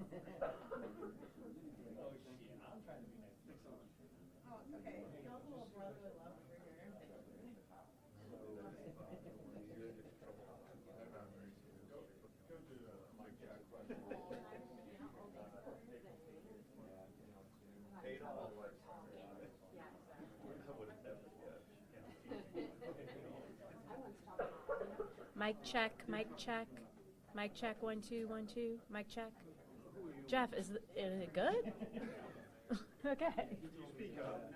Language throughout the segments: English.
I'm trying to be nice. Oh, okay. Y'all's a little brotherly love over here. Mic check, mic check. Mic check, 1 2 1 2. Mic check. Jeff, is it good? Okay. Speak up.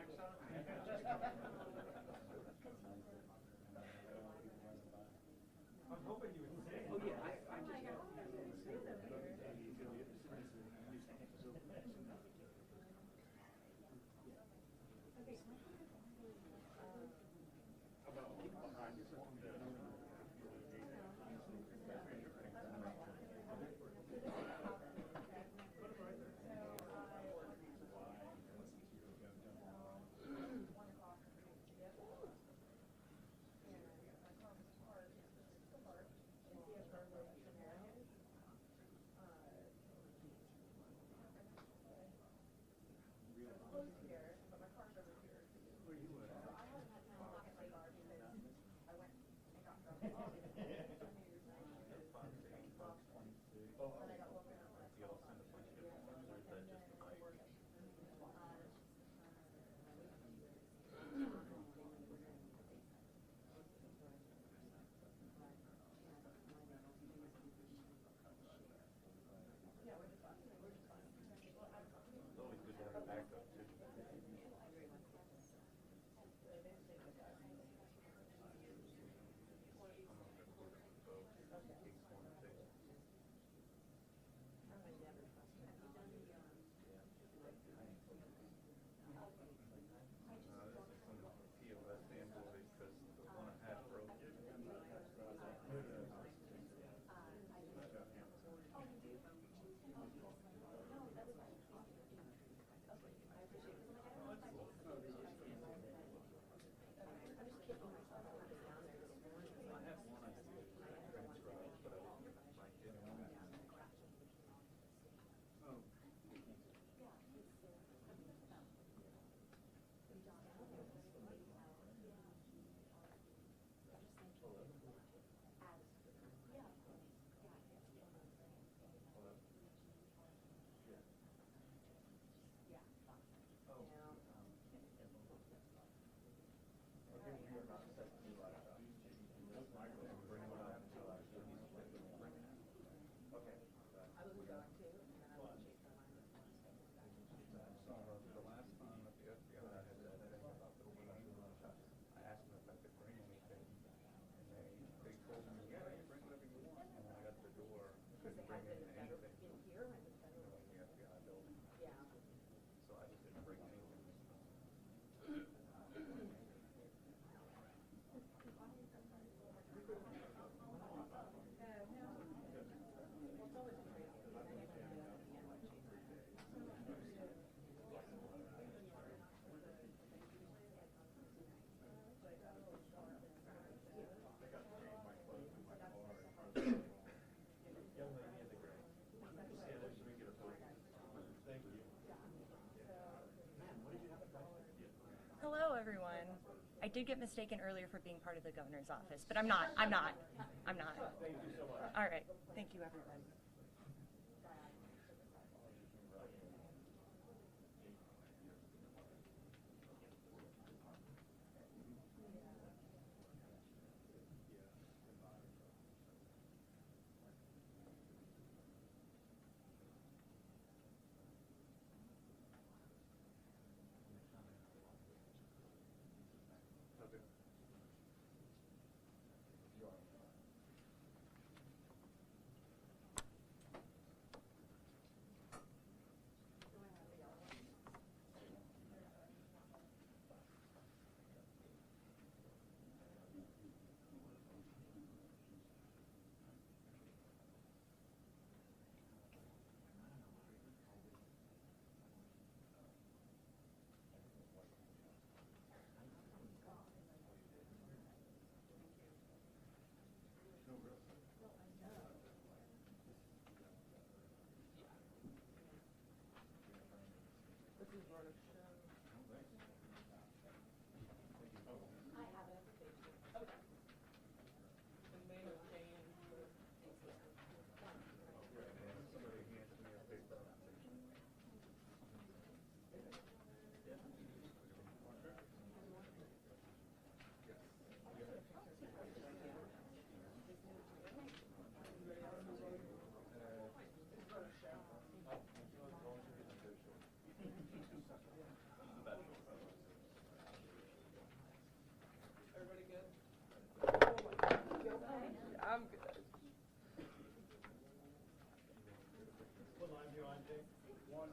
I'm hoping you would say. Oh yeah, I just. Hello, everyone. I did get mistaken earlier for being part of the governor's office, but I'm not. I'm not. I'm not. Thank you so much. All right. Thank you, everyone. I'm good. What line do you want, Jake? One.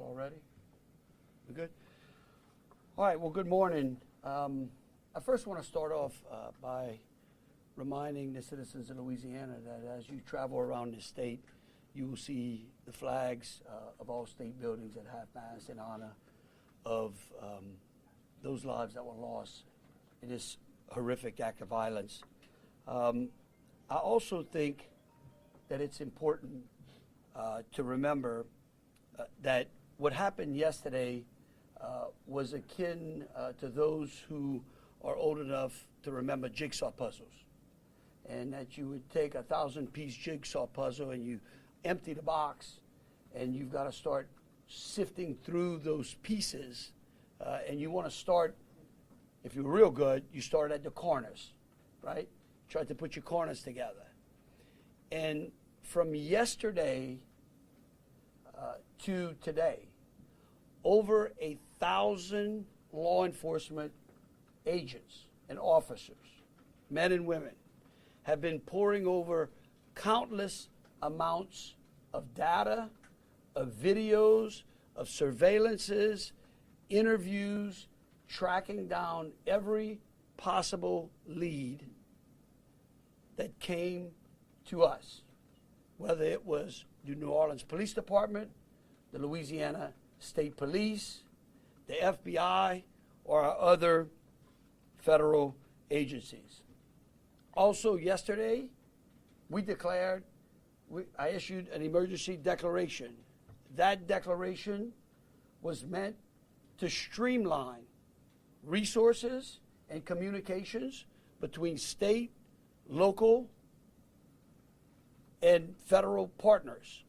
already? We good? All right, well, good morning. I first want to start off by reminding the citizens of Louisiana that as you travel around the state, you will see the flags of all state buildings at half-mast in honor of those lives that were lost in this horrific act of violence. I also think that it's important to remember that what happened yesterday was akin to those who are old enough to remember jigsaw puzzles. And that you would take a 1,000-piece jigsaw puzzle and you empty the box and you've got to start sifting through those pieces. And you want to start, if you're real good, you start at the corners, right? Try to put your corners together. And from yesterday to today, over 1,000 law enforcement agents and officers, men and women, have been poring over countless amounts of data, of videos, of surveillances, interviews, tracking down every possible lead that came to us, whether it was the New Orleans Police Department, the Louisiana State Police, the FBI, or our other federal agencies. Also yesterday, I issued an emergency declaration. That declaration was meant to streamline resources and communications between state, local, and federal partners.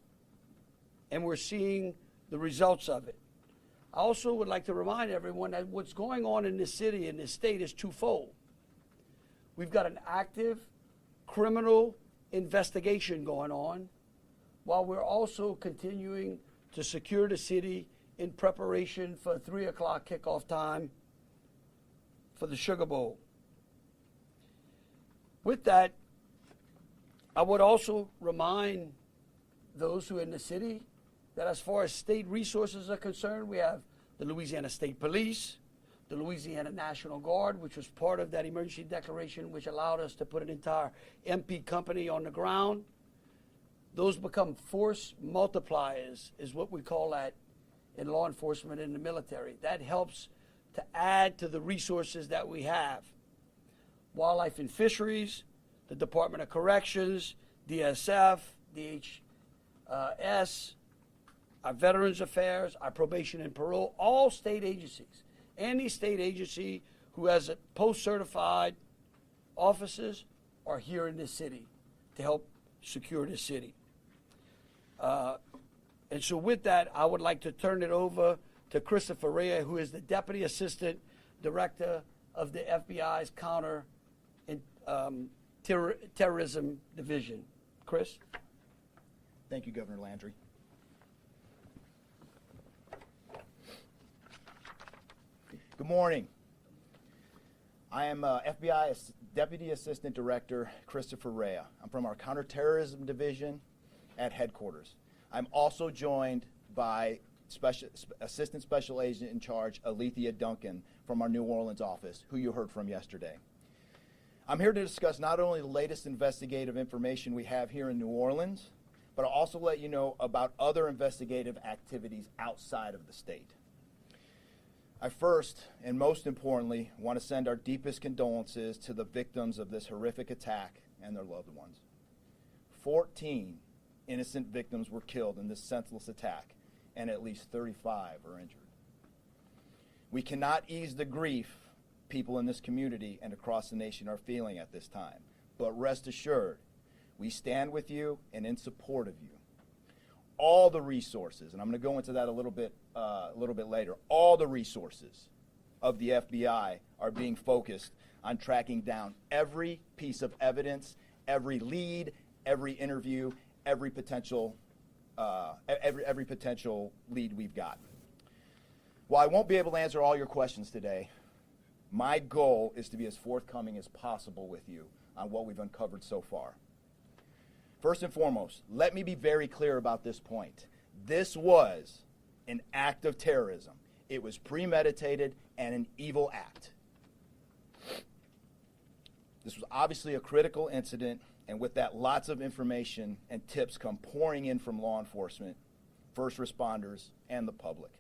And we're seeing the results of it. I also would like to remind everyone that what's going on in this city and this state is twofold. We've got an active criminal investigation going on, while we're also continuing to secure the city in preparation for 3 o'clock kickoff time for the Sugar Bowl. With that, I would also remind those who are in the city that as far as state resources are concerned, we have the Louisiana State Police, the Louisiana National Guard, which was part of that emergency declaration, which allowed us to put an entire MP company on the ground. Those become force multipliers, is what we call that in law enforcement and the military. That helps to add to the resources that we have. Wildlife and Fisheries, the Department of Corrections, DSF, DHS, our Veterans Affairs, our Probation and Parole, all state agencies. Any state agency who has a post-certified officers are here in this city to help secure this city. And so with that, I would like to turn it over to Christopher Rea, who is the Deputy Assistant Director of the FBI's Counter Terrorism Division. Chris? Thank you, Governor Landry. Good morning. I am FBI Deputy Assistant Director Christopher Rea. I'm from our Counterterrorism Division at headquarters. I'm also joined by Assistant Special Agent in Charge Alethea Duncan from our New Orleans office, who you heard from yesterday. I'm here to discuss not only the latest investigative information we have here in New Orleans, but I'll also let you know about other investigative activities outside of the state. I first, and most importantly, want to send our deepest condolences to the victims of this horrific attack and their loved ones. 14 innocent victims were killed in this senseless attack, and at least 35 are injured. We cannot ease the grief people in this community and across the nation are feeling at this time, but rest assured, we stand with you and in support of you. All the resources, and I'm going to go into that a little bit later, all the resources of the FBI are being focused on tracking down every piece of evidence, every lead, every interview, every potential lead we've got. While I won't be able to answer all your questions today, my goal is to be as forthcoming as possible with you on what we've uncovered so far. First and foremost, let me be very clear about this point. This was an act of terrorism. It was premeditated and an evil act. This was obviously a critical incident, and with that, lots of information and tips come pouring in from law enforcement, first responders, and the public.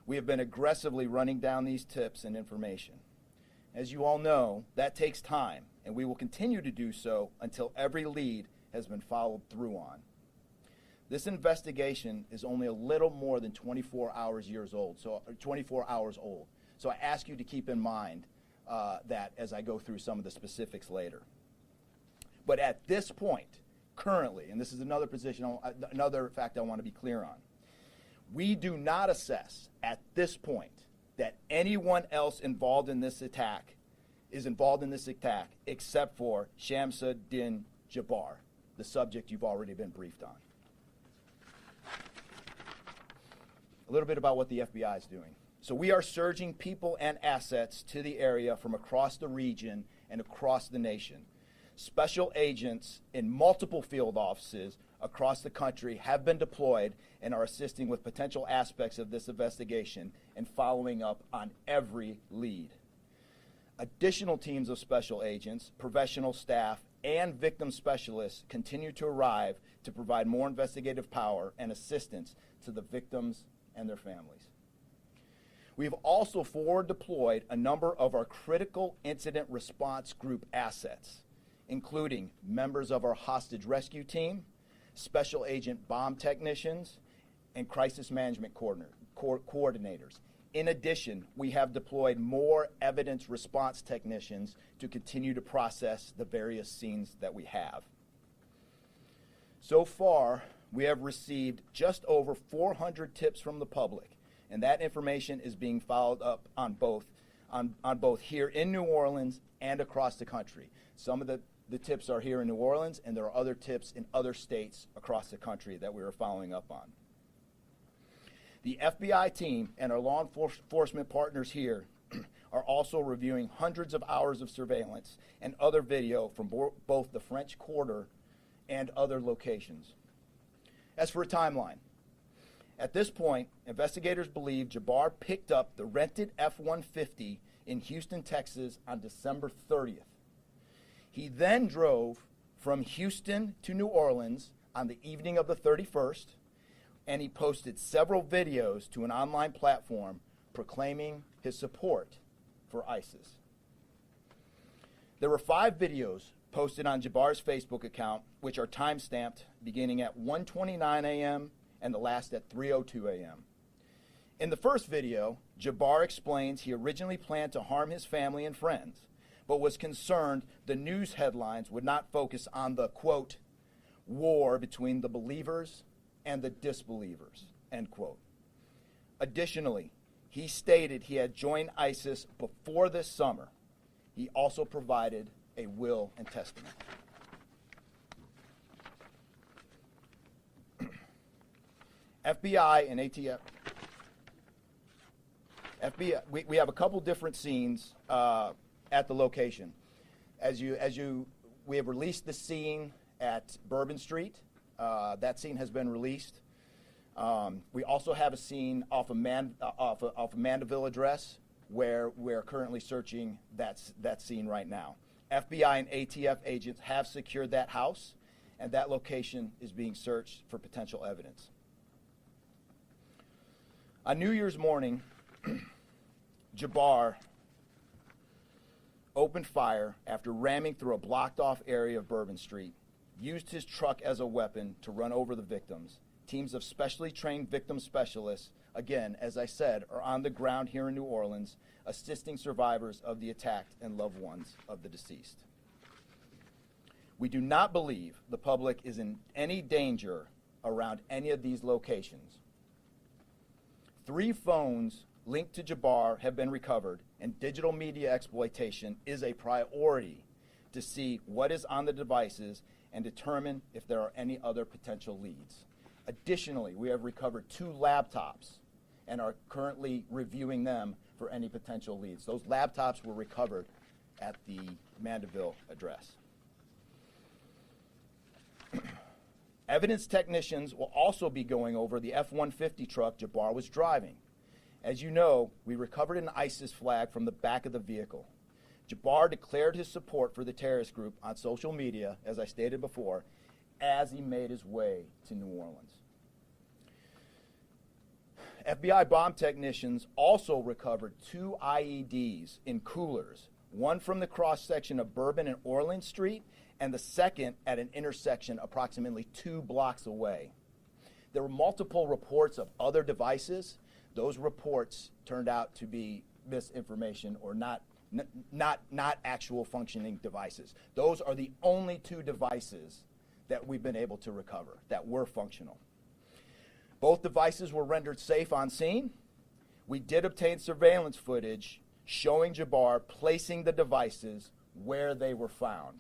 We have been aggressively running down these tips and information. As you all know, that takes time, and we will continue to do so until every lead has been followed through on. This investigation is only a little more than 24 hours old. So I ask you to keep in mind that as I go through some of the specifics later. But at this point, currently, and this is another fact I want to be clear on, we do not assess at this point that anyone else involved in this attack except for Shamsuddin Jabbar, the subject you've already been briefed on. A little bit about what the FBI is doing. So we are surging people and assets to the area from across the region and across the nation. Special agents in multiple field offices across the country have been deployed and are assisting with potential aspects of this investigation and following up on every lead. Additional teams of special agents, professional staff, and victim specialists continue to arrive to provide more investigative power and assistance to the victims and their families. We have also forward deployed a number of our critical incident response group assets, including members of our hostage rescue team, special agent bomb technicians, and crisis management coordinators. In addition, we have deployed more evidence response technicians to continue to process the various scenes that we have. So far, we have received just over 400 tips from the public, and that information is being followed up on both here in New Orleans and across the country. Some of the tips are here in New Orleans, and there are other tips in other states across the country that we are following up on. The FBI team and our law enforcement partners here are also reviewing hundreds of hours of surveillance and other video from both the French Quarter and other locations. As for a timeline, at this point, investigators believe Jabbar picked up the rented F-150 in Houston, Texas on December 30th. He then drove from Houston to New Orleans on the evening of the 31st, and he posted several videos to an online platform proclaiming his support for ISIS. There were 5 videos posted on Jabbar's Facebook account, which are time-stamped beginning at 1:29 a.m. and the last at 3:02 a.m. In the first video, Jabbar explains he originally planned to harm his family and friends, but was concerned the news headlines would not focus on the, quote, war between the believers and the disbelievers, end quote. Additionally, he stated he had joined ISIS before this summer. He also provided a will and testament. FBI and ATF. We have a couple different scenes at the location. We have released the scene at Bourbon Street. That scene has been released. We also have a scene off of Mandeville Address where we're currently searching that scene right now. FBI and ATF agents have secured that house, and that location is being searched for potential evidence. On New Year's morning, Jabbar opened fire after ramming through a blocked-off area of Bourbon Street, used his truck as a weapon to run over the victims. Teams of specially trained victim specialists, again, as I said, are on the ground here in New Orleans, assisting survivors of the attack and loved ones of the deceased. We do not believe the public is in any danger around any of these locations. 3 phones linked to Jabbar have been recovered, and digital media exploitation is a priority to see what is on the devices and determine if there are any other potential leads. Additionally, we have recovered 2 laptops and are currently reviewing them for any potential leads. Those laptops were recovered at the Mandeville address. Evidence technicians will also be going over the F-150 truck Jabbar was driving. As you know, we recovered an ISIS flag from the back of the vehicle. Jabbar declared his support for the terrorist group on social media, as I stated before, as he made his way to New Orleans. FBI bomb technicians also recovered 2 IEDs in coolers, one from the cross-section of Bourbon and Orleans Street, and the second at an intersection approximately 2 blocks away. There were multiple reports of other devices. Those reports turned out to be misinformation or not actual functioning devices. Those are the only 2 devices that we've been able to recover that were functional. Both devices were rendered safe on scene. We did obtain surveillance footage showing Jabbar placing the devices where they were found.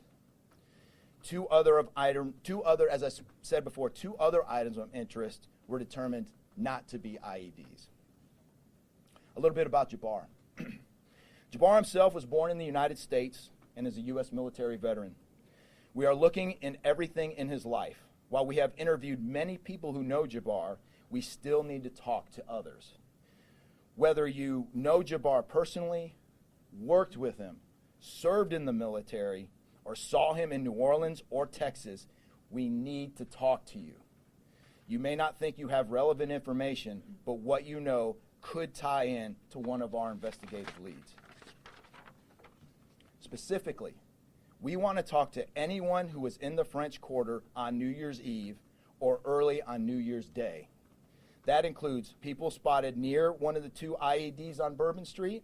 Two other, as I said before, 2 other items of interest were determined not to be IEDs. A little bit about Jabbar. Jabbar himself was born in the United States and is a U.S. military veteran. We are looking in everything in his life. While we have interviewed many people who know Jabbar, we still need to talk to others. Whether you know Jabbar personally, worked with him, served in the military, or saw him in New Orleans or Texas, we need to talk to you. You may not think you have relevant information, but what you know could tie in to one of our investigative leads. Specifically, we want to talk to anyone who was in the French Quarter on New Year's Eve or early on New Year's Day. That includes people spotted near one of the 2 IEDs on Bourbon Street.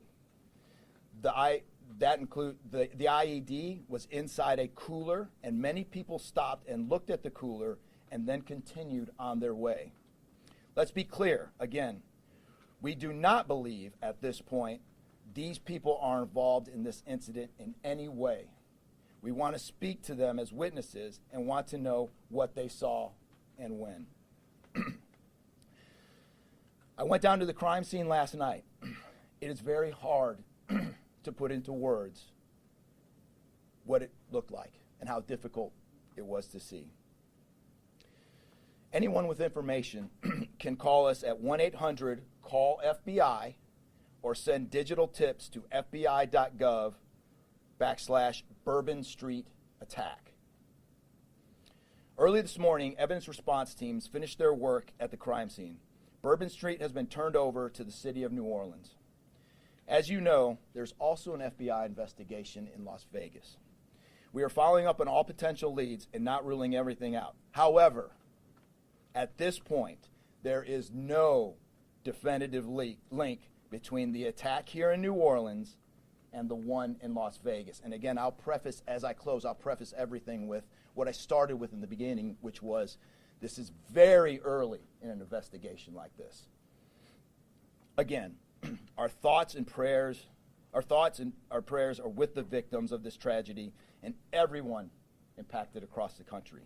The IED was inside a cooler, and many people stopped and looked at the cooler and then continued on their way. Let's be clear, again, we do not believe at this point these people are involved in this incident in any way. We want to speak to them as witnesses and want to know what they saw and when. I went down to the crime scene last night. It is very hard to put into words what it looked like and how difficult it was to see. Anyone with information can call us at 1-800-CALL-FBI or send digital tips to fbi.gov/Bourbon Street attack. Early this morning, evidence response teams finished their work at the crime scene. Bourbon Street has been turned over to the city of New Orleans. As you know, there's also an FBI investigation in Las Vegas. We are following up on all potential leads and not ruling everything out. However, at this point, there is no definitive link between the attack here in New Orleans and the one in Las Vegas. And again, I'll preface everything with what I started with in the beginning, which was this is very early in an investigation like this. Again, our thoughts and prayers are with the victims of this tragedy and everyone impacted across the country.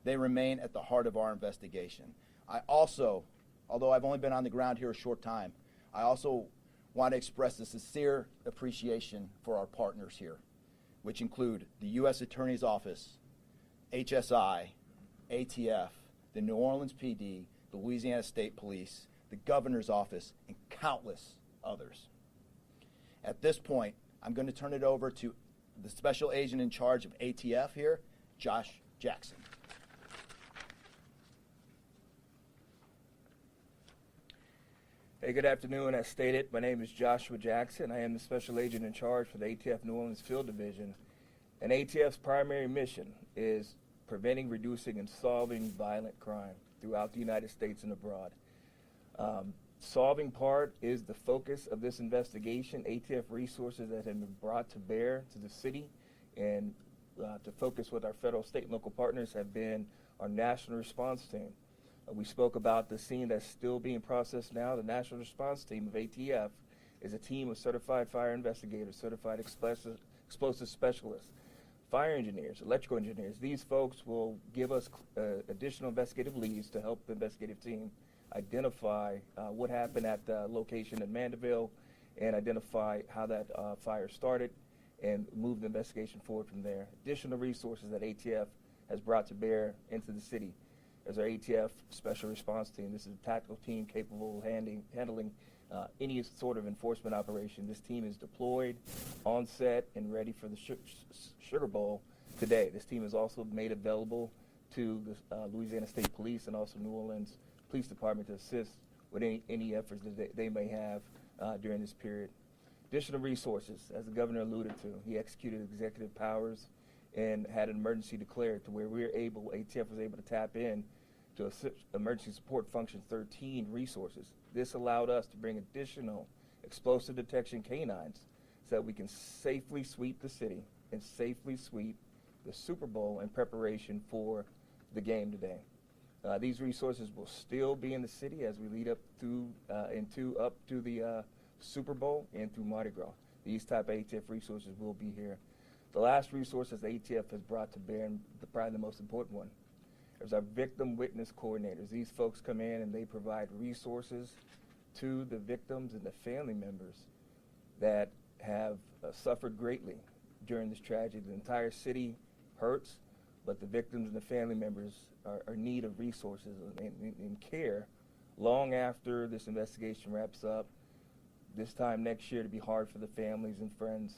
They remain at the heart of our investigation. I also, although I've only been on the ground here a short time, I also want to express a sincere appreciation for our partners here, which include the U.S. Attorney's Office, HSI, ATF, the New Orleans PD, the Louisiana State Police, the Governor's Office, and countless others. At this point, I'm going to turn it over to the Special Agent in charge of ATF here, Josh Jackson. Hey, good afternoon. As stated, my name is Joshua Jackson. I am the Special Agent in charge for the ATF New Orleans Field Division. And ATF's primary mission is preventing, reducing, and solving violent crime throughout the United States and abroad. Solving part is the focus of this investigation. ATF resources that have been brought to bear to the city and to focus with our federal, state, and local partners have been our national response team. We spoke about the scene that's still being processed now. The national response team of ATF is a team of certified fire investigators, certified explosive specialists, fire engineers, electrical engineers. These folks will give us additional investigative leads to help the investigative team identify what happened at the location in Mandeville and identify how that fire started and move the investigation forward from there. Additional resources that ATF has brought to bear into the city as our ATF Special Response Team. This is a tactical team capable of handling any sort of enforcement operation. This team is deployed, on set, and ready for the Sugar Bowl today. This team is also made available to the Louisiana State Police and also New Orleans Police Department to assist with any efforts that they may have during this period. Additional resources, as the governor alluded to, he executed executive powers and had an emergency declared to where ATF was able to tap in to Emergency Support Function 13 resources. This allowed us to bring additional explosive detection canines so that we can safely sweep the city and safely sweep the Super Bowl in preparation for the game today. These resources will still be in the city as we lead up to the Super Bowl and through Mardi Gras. These type of ATF resources will be here. The last resources the ATF has brought to bear, and probably the most important one, is our victim witness coordinators. These folks come in and they provide resources to the victims and the family members that have suffered greatly during this tragedy. The entire city hurts, but the victims and the family members are in need of resources and care long after this investigation wraps up. This time next year to be hard for the families and friends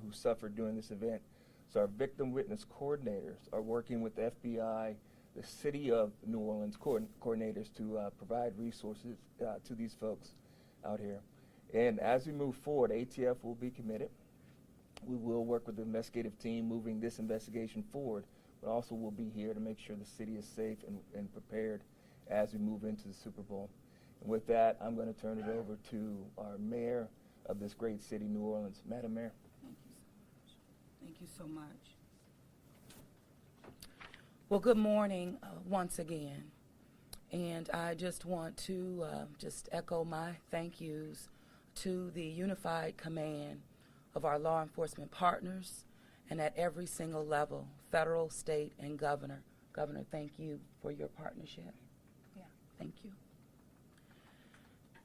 who suffered during this event. So our victim witness coordinators are working with the FBI, the City of New Orleans coordinators to provide resources to these folks out here. And as we move forward, ATF will be committed. We will work with the investigative team moving this investigation forward, but also we'll be here to make sure the city is safe and prepared as we move into the Super Bowl. And with that, I'm going to turn it over to our mayor of this great city, New Orleans. Madam Mayor. Thank you so much. Well, good morning once again. And I just want to just echo my thank yous to the unified command of our law enforcement partners and at every single level, federal, state, and governor. Governor, thank you for your partnership. Yeah, thank you.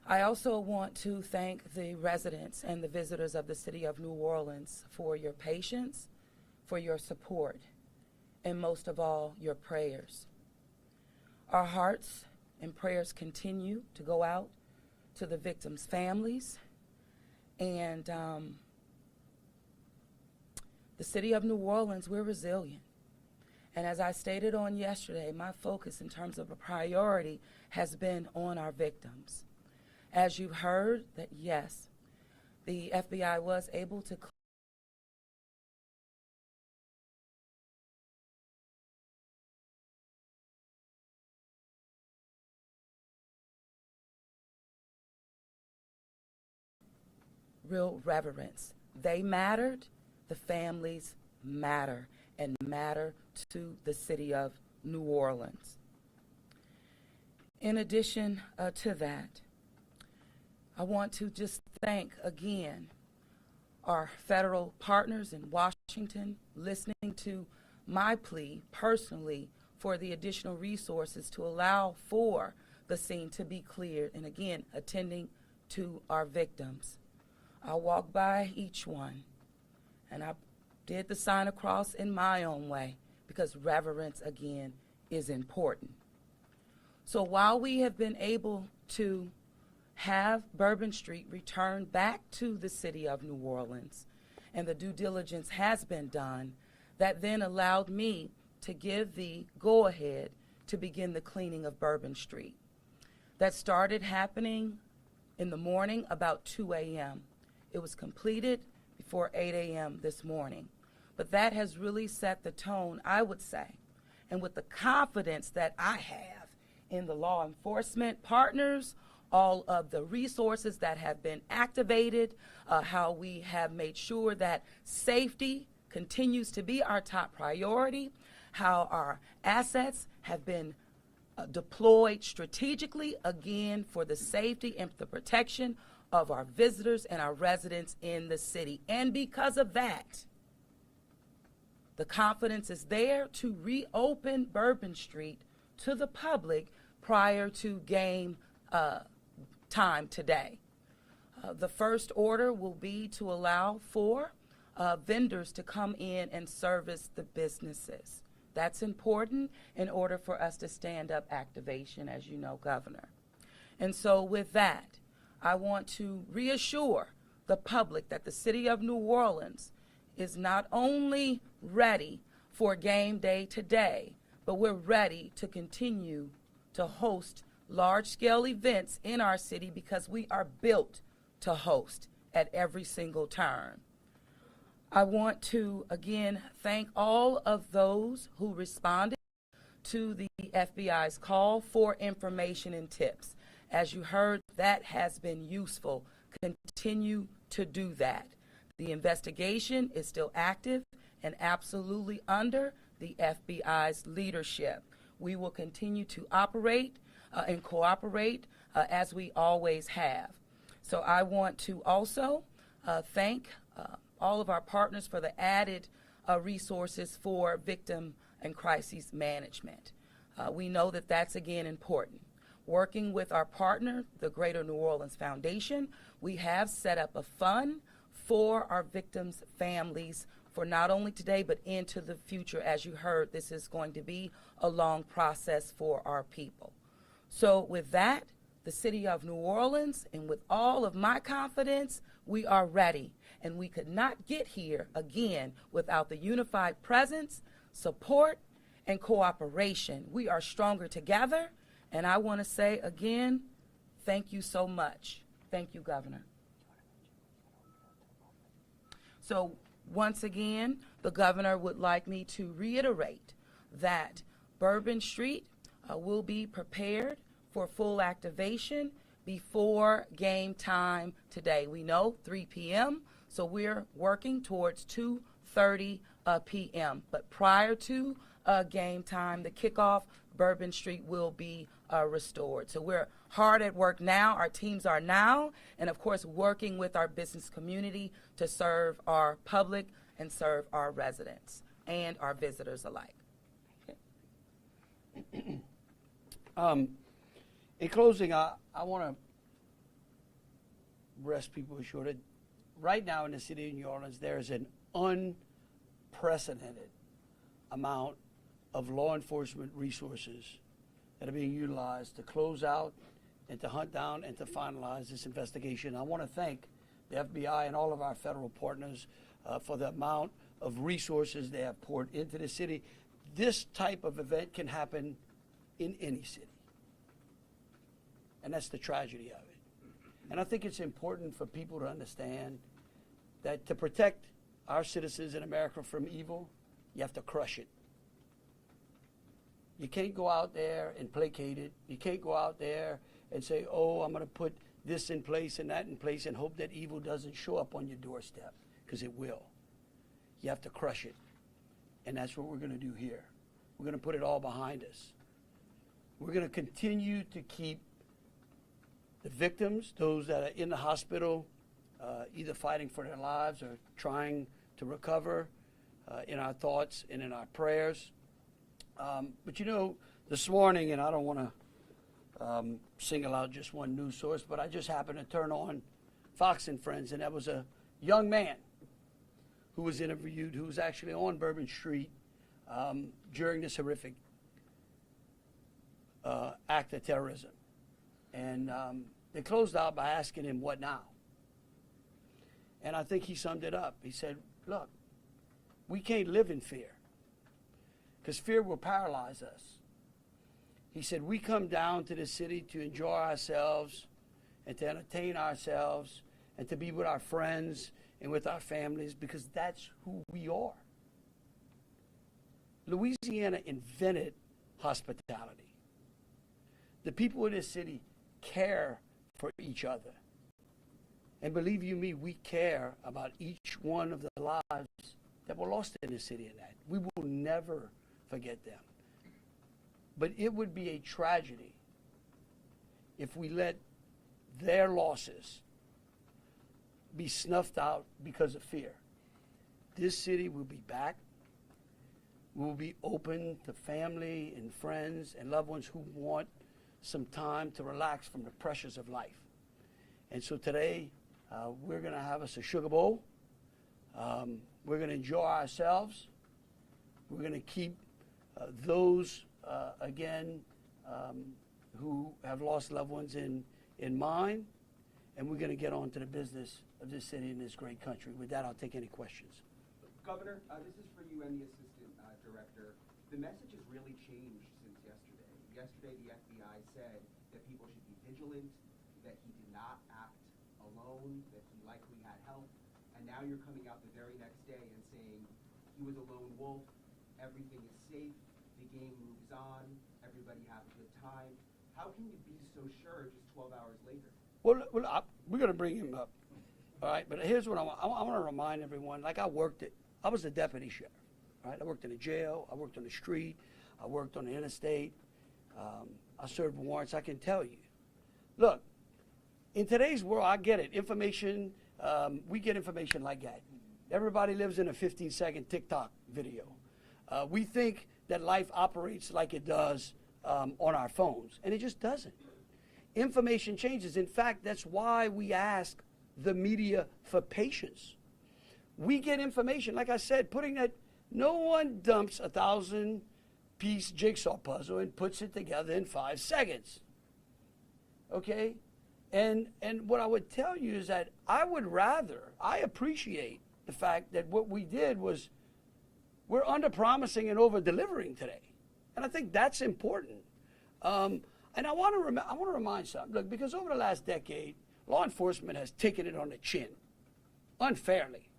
I also want to thank the residents and the visitors of the city of New Orleans for your patience, for your support, and most of all, your prayers. Our hearts and prayers continue to go out to the victims' families, and the city of New Orleans, we're resilient. And as I stated on yesterday, my focus in terms of a priority has been on our victims. As you've heard, that yes, the FBI was able to real reverence. They mattered, the families matter, and matter to the city of New Orleans. In addition to that, I want to just thank again our federal partners in Washington listening to my plea personally for the additional resources to allow for the scene to be cleared, and again, attending to our victims. I walked by each one, and I did the sign of cross in my own way because reverence, again, is important. So while we have been able to have Bourbon Street returned back to the city of New Orleans, and the due diligence has been done, that then allowed me to give the go-ahead to begin the cleaning of Bourbon Street. That started happening in the morning about 2 a.m. It was completed before 8 a.m. this morning. But that has really set the tone, I would say, and with the confidence that I have in the law enforcement partners, all of the resources that have been activated, how we have made sure that safety continues to be our top priority, how our assets have been deployed strategically, again, for the safety and the protection of our visitors and our residents in the city. And because of that, the confidence is there to reopen Bourbon Street to the public prior to game time today. The first order will be to allow for vendors to come in and service the businesses. That's important in order for us to stand up activation, as you know, Governor. And so with that, I want to reassure the public that the city of New Orleans is not only ready for game day today, but we're ready to continue to host large-scale events in our city because we are built to host at every single turn. I want to, again, thank all of those who responded to the FBI's call for information and tips. As you heard, that has been useful. Continue to do that. The investigation is still active and absolutely under the FBI's leadership. We will continue to operate and cooperate as we always have. So I want to also thank all of our partners for the added resources for victim and crisis management. We know that that's, again, important. Working with our partner, the Greater New Orleans Foundation, we have set up a fund for our victims' families for not only today but into the future. As you heard, this is going to be a long process for our people. So with that, the city of New Orleans, and with all of my confidence, we are ready. And we could not get here, again, without the unified presence, support, and cooperation. We are stronger together. And I want to say again, thank you so much. Thank you, Governor. So once again, the governor would like me to reiterate that Bourbon Street will be prepared for full activation before game time today. We know 3 p.m., so we're working towards 2:30 p.m. But prior to game time, the kickoff, Bourbon Street will be restored. So we're hard at work now. Our teams are now, and of course, working with our business community to serve our public and serve our residents and our visitors alike. Okay. In closing, I want to rest people assured that right now in the city of New Orleans, there is an unprecedented amount of law enforcement resources that are being utilized to close out and to hunt down and to finalize this investigation. I want to thank the FBI and all of our federal partners for the amount of resources they have poured into the city. This type of event can happen in any city. And that's the tragedy of it. And I think it's important for people to understand that to protect our citizens in America from evil, you have to crush it. You can't go out there and placate it. You can't go out there and say, oh, I'm going to put this in place and that in place and hope that evil doesn't show up on your doorstep, because it will. You have to crush it. And that's what we're going to do here. We're going to put it all behind us. We're going to continue to keep the victims, those that are in the hospital, either fighting for their lives or trying to recover, in our thoughts and in our prayers. But you know, this morning, and I don't want to single out just one news source, but I just happened to turn on Fox and Friends, and there was a young man who was interviewed who was actually on Bourbon Street during this horrific act of terrorism. And they closed out by asking him, what now? And I think he summed it up. He said, look, we can't live in fear, because fear will paralyze us. He said, we come down to the city to enjoy ourselves and to entertain ourselves and to be with our friends and with our families, because that's who we are. Louisiana invented hospitality. The people in this city care for each other. And believe you me, we care about each one of the lives that were lost in this city, and that we will never forget them. But it would be a tragedy if we let their losses be snuffed out because of fear. This city will be back. We will be open to family and friends and loved ones who want some time to relax from the pressures of life. And so today, we're going to have us a sugar bowl. We're going to enjoy ourselves. We're going to keep those, again, who have lost loved ones in mind, and we're going to get on to the business of this city and this great country. With that, I'll take any questions. Governor, this is for you and the assistant director. The message has really changed since yesterday. Yesterday, the FBI said that people should be vigilant, that he did not act alone, that he likely had help, and now you're coming out the very next day and saying he was a lone wolf, everything is safe, the game moves on, everybody have a good time. How can you be so sure just 12 hours later? Well, we're going to bring him up, all right? But here's what I want to remind everyone. Like I was a deputy sheriff, right? I worked in a jail. I worked on the street. I worked on the interstate. I served warrants. I can tell you. Look, in today's world, I get it. Information, we get information like that. Everybody lives in a 15-second TikTok video. We think that life operates like it does on our phones, and it just doesn't. Information changes. In fact, that's why we ask the media for patience. We get information, like I said, no one dumps 1,000-piece jigsaw puzzle and puts it together in 5 seconds. Okay? And what I would tell you is that I appreciate the fact that what we did was we're under-promising and over-delivering today. And I think that's important. And I want to remind something. Look, because over the last decade, law enforcement has taken it on the chin, unfairly.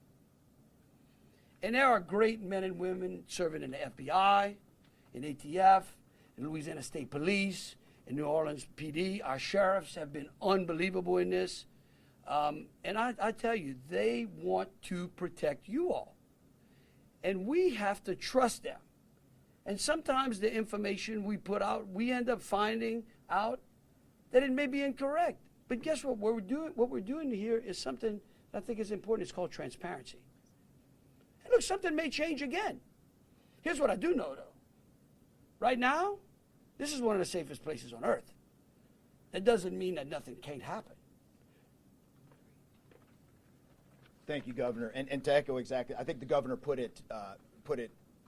And there are great men and women serving in the FBI, in ATF, in Louisiana State Police, in New Orleans PD. Our sheriffs have been unbelievable in this. And I tell you, they want to protect you all. And we have to trust them. And sometimes the information we put out, we end up finding out that it may be incorrect. But guess what? What we're doing here is something that I think is important. It's called transparency. And look, something may change again. Here's what I do know, though. Right now, this is one of the safest places on earth. That doesn't mean that nothing can't happen. Thank you, Governor. And to echo exactly, I think the governor put it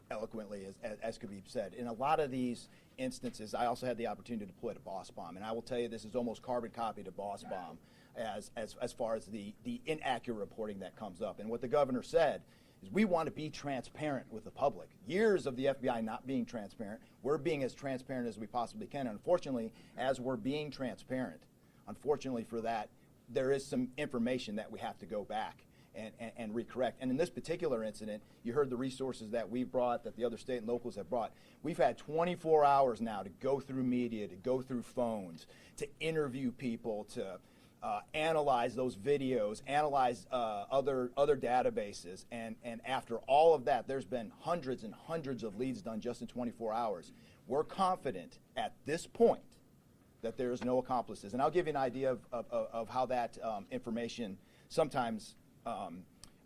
eloquently, as could be said. In a lot of these instances, I also had the opportunity to deploy to Boss Bomb, and I will tell you this is almost carbon copy to Boss Bomb as far as the inaccurate reporting that comes up. And what the governor said is we want to be transparent with the public. Years of the FBI not being transparent, we're being as transparent as we possibly can. Unfortunately, as we're being transparent, unfortunately for that, there is some information that we have to go back and recorrect. And in this particular incident, you heard the resources that we've brought, that the other state and locals have brought. We've had 24 hours now to go through media, to go through phones, to interview people, to analyze those videos, analyze other databases. And after all of that, there's been hundreds and hundreds of leads done just in 24 hours. We're confident at this point that there is no accomplices. And I'll give you an idea of how that information sometimes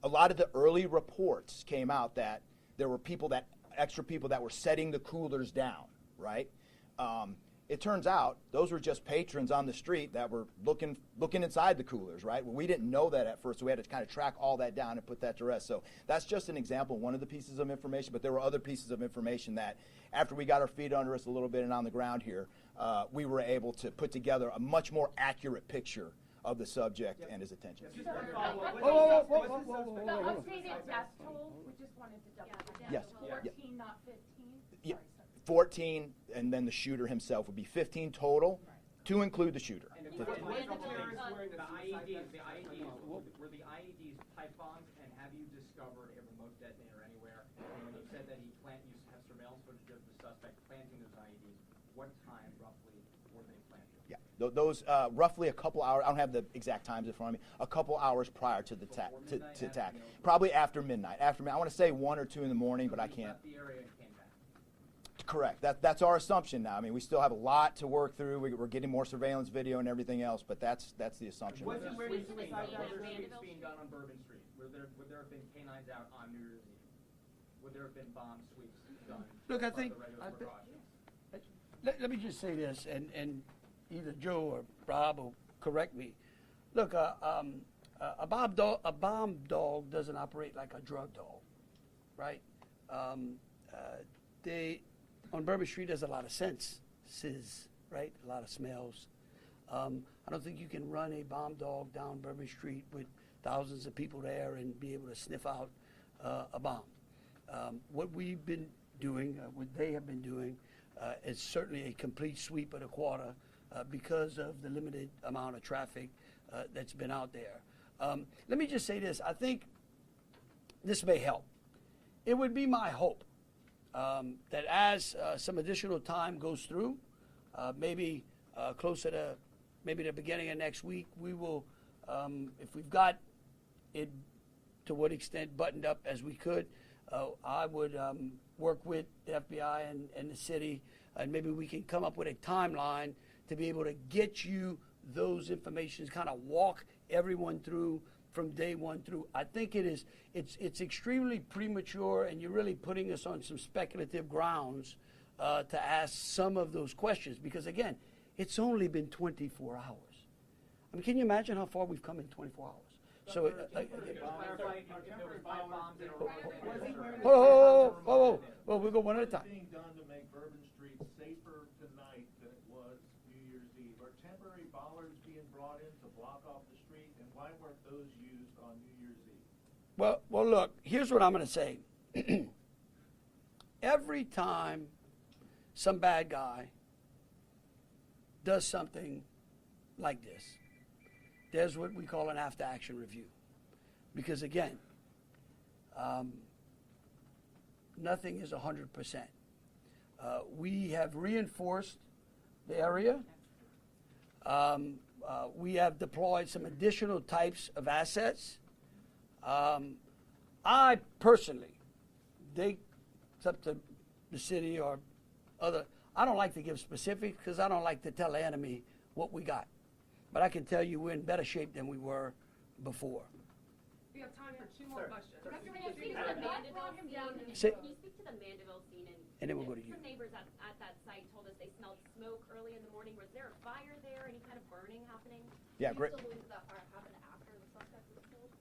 a lot of the early reports came out that there were extra people that were setting the coolers down, right? It turns out those were just patrons on the street that were looking inside the coolers, right? Well, we didn't know that at first, so we had to kind of track all that down and put that to rest. So that's just an example, one of the pieces of information, but there were other pieces of information that after we got our feet under us a little bit and on the ground here, we were able to put together a much more accurate picture of the subject and his attention. The updated death toll, we just wanted to double check. Yes. 14, not 15? Yeah. Sorry. 14, and then the shooter himself would be 15 total, to include the shooter. And the terrorists wearing the IEDs, were the IEDs pipe bombs, and have you discovered a remote detonator anywhere? And when you said that you have surveillance footage of the suspect planting those IEDs, what time roughly were they planted? Yeah, those roughly a couple hours. I don't have the exact times in front of me. A couple hours prior to the attack, probably after midnight. I want to say 1 or 2 in the morning, but I can't. Left the area and came back. Correct. That's our assumption now. I mean, we still have a lot to work through. We're getting more surveillance video and everything else, but that's the assumption. Was it being done on Bourbon Street? Would there have been canines out on New Year's Eve? Would there have been bomb sweeps done? Look, I as part of think. the regular precautions? Let me just say this, and either Joe or Rob will correct me. Look, a bomb dog doesn't operate like a drug dog, right? on Bourbon Street, there's a lot of senses, right? A lot of smells. I don't think you can run a bomb dog down Bourbon Street with thousands of people there and be able to sniff out a bomb. What we've been doing, what they have been doing, is certainly a complete sweep of the quarter because of the limited amount of traffic that's been out there. Let me just say this. I think this may help. It would be my hope that as some additional time goes through, maybe closer to maybe the beginning of next week, we will, if we've got it to what extent buttoned up as we could, I would work with the FBI and the city, and maybe we can come up with a timeline to be able to get you those informations, kind of walk everyone through from day one through. I think it's extremely premature, and you're really putting us on some speculative grounds to ask some of those questions, because again, it's only been 24 hours. I mean, can you imagine how far we've come in 24 hours? So, whoa, we'll go one at a time. Being done to make Bourbon Street safer tonight than it was New Year's Eve? Are temporary bollards being brought in to block off the street, and why weren't those used on New Year's Eve? Well, look, here's what I'm going to say. Every time some bad guy does something like this, there's what we call an after-action review. Because again, nothing is 100%. We have reinforced the area. We have deployed some additional types of assets. I personally, it's up to the city or other, I don't like to give specifics because I don't like to tell the enemy what we got. But I can tell you we're in better shape than we were before. We have time for two more questions. Can you speak to the Mandeville scene? Say- Can you speak to the Mandeville scene? And then we'll go to you. Some neighbors at that site told us they smelled smoke early in the morning. Was there a fire there? Any kind of burning happening? Yeah, Do you great. still believe that fire happened after the suspect was killed?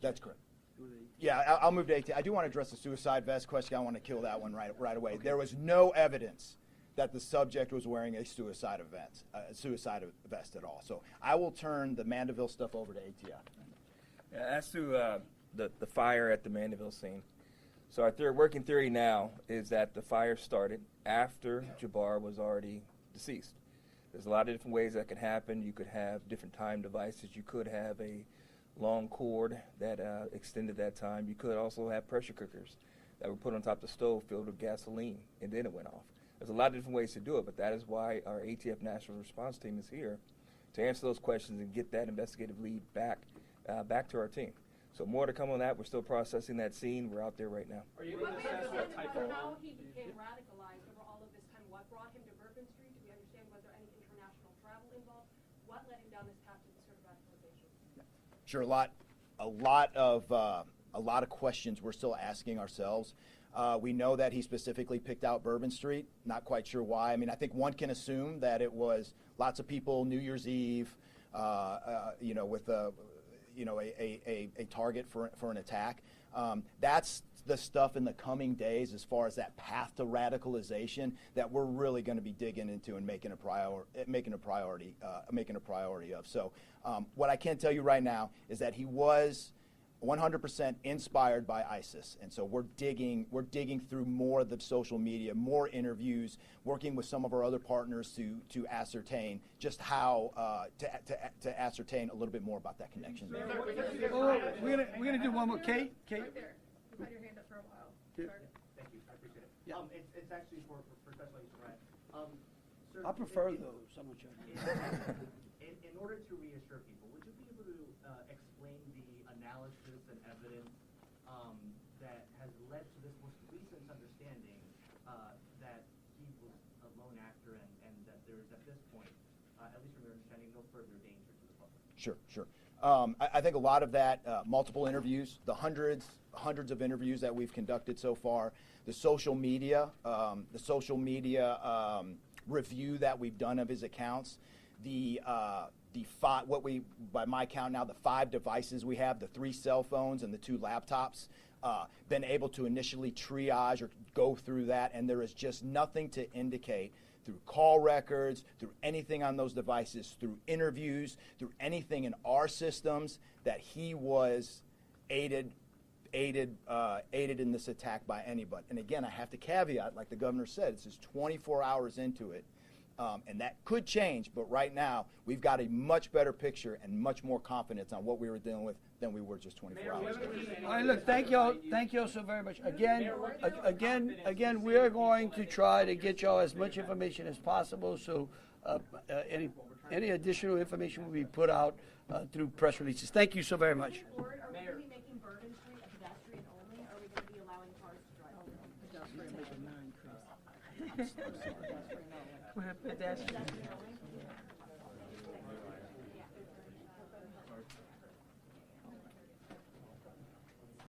That's correct. Yeah, I'll move to 18. I do want to address the suicide vest question. I want to kill that one right away. Okay. There was no evidence that the subject was wearing a suicide vest at all. So I will turn the Mandeville stuff over to ATF. As to the fire at the Mandeville scene, so our working theory now is that the fire started after Jabbar was already deceased. There's a lot of different ways that could happen. You could have different time devices. You could have a long cord that extended that time. You could also have pressure cookers that were put on top of the stove filled with gasoline, and then it went off. There's a lot of different ways to do it, but that is why our ATF National Response Team is here to answer those questions and get that investigative lead back to our team. So more to come on that. We're still processing that scene. We're out there right now. Are you able to assess what type of How he became radicalized over all of this time, what brought him to Bourbon Street? Do we understand, was there any international travel involved? What led him down this path to this sort of radicalization? Sure, a lot of questions we're still asking ourselves. We know that he specifically picked out Bourbon Street. Not quite sure why. I mean, I think one can assume that it was lots of people New Year's Eve, with a target for an attack. That's the stuff in the coming days as far as that path to radicalization that we're really going to be digging into and making a priority of. So what I can tell you right now is that he was 100% inspired by ISIS, and so we're digging through more of the social media, more interviews, working with some of our other partners to ascertain just how to ascertain a little bit more about that connection. We're gonna do one more. Kate. Right there. You've had your hand up for a while. Yeah. Sorry. Thank you, I appreciate it. Yeah. It's actually for Special Agent Ryan. Sir, I prefer those. I'm not sure. In order to reassure people, would you be able to explain the analysis and evidence that has led to this most recent understanding that he was a lone actor and that there is at this point, at least from your understanding, no further danger to the public? Sure. I think a lot of that, multiple interviews, the hundreds of interviews that we've conducted so far, the social media review that we've done of his accounts, by my count now, the 5 devices we have, the 3 cell phones and the 2 laptops, been able to initially triage or go through that, and there is just nothing to indicate through call records, through anything on those devices, through interviews, through anything in our systems that he was aided in this attack by anybody. And again, I have to caveat, like the governor said, this is 24 hours into it. And that could change, but right now we've got a much better picture and much more confidence on what we were dealing with than we were just 24 hours ago. All right, look, thank y'all so very much. Again, we are going to try to get y'all as much information as possible. So any additional information will be put out through press releases. Thank you so very much. Board, are we going to be making Bourbon Street a pedestrian only, or are we going to be allowing cars to drive over? Pedestrian only.